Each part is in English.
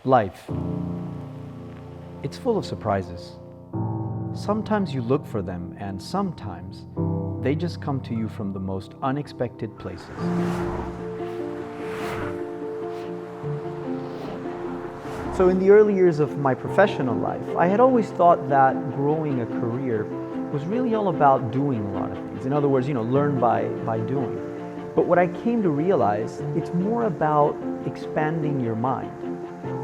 Life. It's full of surprises. Sometimes you look for them, and sometimes they just come to you from the most unexpected places. So in the early years of my professional life, I had always thought that growing a career was really all about doing a lot of things. In other words, learn by doing. But what I came to realize, it's more about expanding your mind.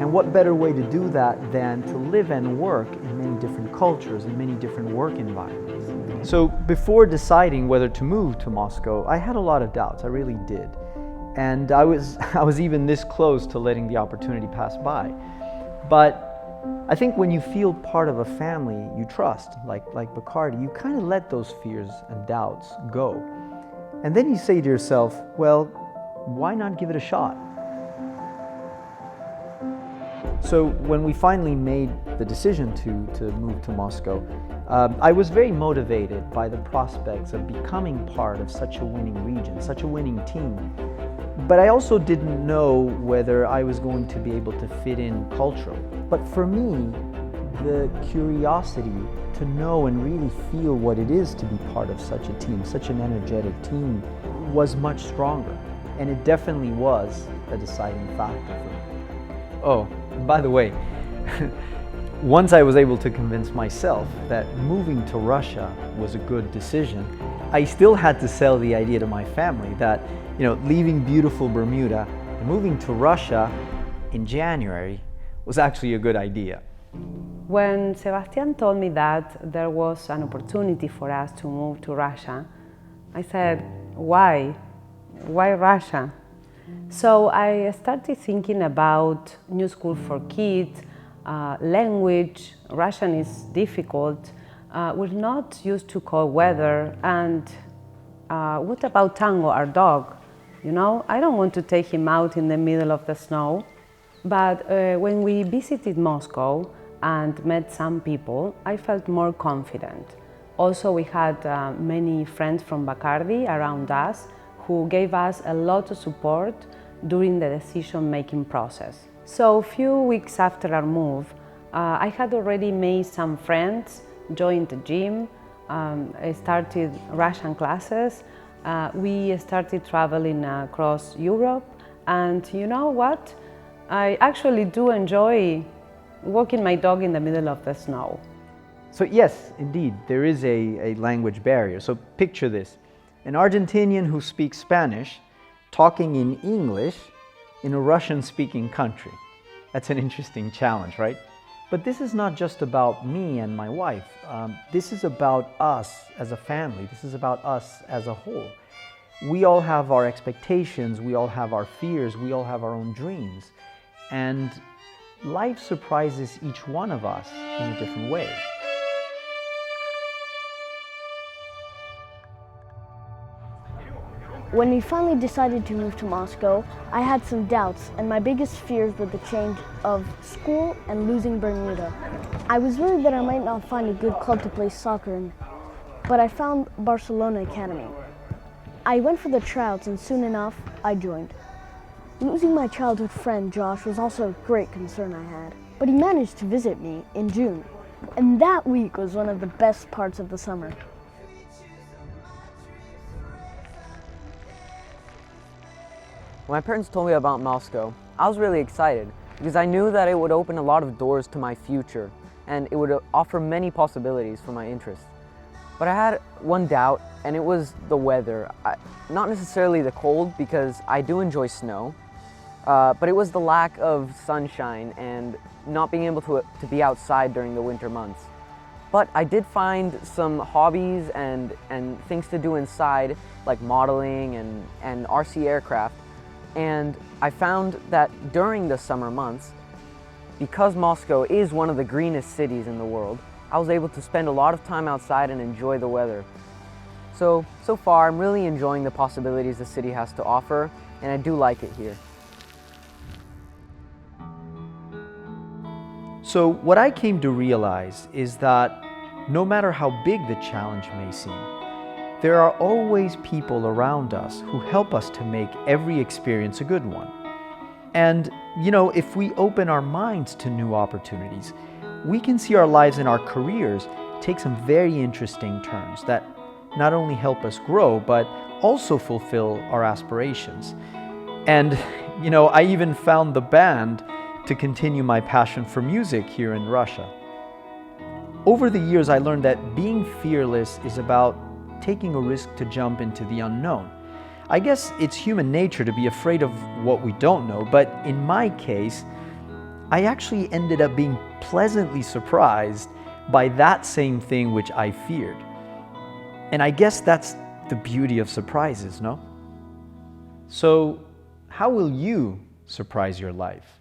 And what better way to do that than to live and work in many different cultures, in many different work environments. So before deciding whether to move to Moscow, I had a lot of doubts, I really did. And I was even this close to letting the opportunity pass by. But I think when you feel part of a family you trust, like Bacardi, you kind of let those fears and doubts go. And then you say to yourself, well, why not give it a shot? So when we finally made the decision to move to Moscow, I was very motivated by the prospects of becoming part of such a winning region, such a winning team. But I also didn't know whether I was going to be able to fit in culturally. But for me, the curiosity to know and really feel what it is to be part of such a team, such an energetic team, was much stronger. And it definitely was a deciding factor for me. Oh, by the way, once I was able to convince myself that moving to Russia was a good decision, I still had to sell the idea to my family that, leaving beautiful Bermuda and moving to Russia in January was actually a good idea. When Sebastian told me that there was an opportunity for us to move to Russia, I said, why? Why Russia? So I started thinking about new school for kids, language. Russian is difficult. We're not used to cold weather. And what about Tango, our dog? I don't want to take him out in the middle of the snow. But when we visited Moscow and met some people, I felt more confident. Also, we had many friends from Bacardi around us who gave us a lot of support during the decision-making process. So a few weeks after our move, I had already made some friends, joined the gym, I started Russian classes, we started traveling across Europe, and you know what? I actually do enjoy walking my dog in the middle of the snow. So yes, indeed, there is a language barrier. So picture this, an Argentinian who speaks Spanish talking in English in a Russian-speaking country. That's an interesting challenge, right? But this is not just about me and my wife. This is about us as a family. This is about us as a whole. We all have our expectations, we all have our fears, we all have our own dreams. And life surprises each one of us in a different way. When we finally decided to move to Moscow, I had some doubts, and my biggest fears were the change of school and losing Bermuda. I was worried that I might not find a good club to play soccer in, but I found Barcelona Academy. I went for the tryouts, and soon enough, I joined. Losing my childhood friend Josh was also a great concern I had, but he managed to visit me in June, and that week was one of the best parts of the summer. When my parents told me about Moscow, I was really excited because I knew that it would open a lot of doors to my future and it would offer many possibilities for my interests. But I had one doubt, and it was the weather. Not necessarily the cold, because I do enjoy snow, but it was the lack of sunshine and not being able to be outside during the winter months. But I did find some hobbies and things to do inside, like modeling and RC aircraft. And I found that during the summer months, because Moscow is one of the greenest cities in the world, I was able to spend a lot of time outside and enjoy the weather. So far, I'm really enjoying the possibilities the city has to offer, and I do like it here. So what I came to realize is that no matter how big the challenge may seem, there are always people around us who help us to make every experience a good one. And, you know, if we open our minds to new opportunities, we can see our lives and our careers take some very interesting turns that not only help us grow, but also fulfill our aspirations. And, you know, I even found the band to continue my passion for music here in Russia. Over the years, I learned that being fearless is about taking a risk to jump into the unknown. I guess it's human nature to be afraid of what we don't know, but in my case, I actually ended up being pleasantly surprised by that same thing which I feared. And I guess that's the beauty of surprises, no? So, how will you surprise your life?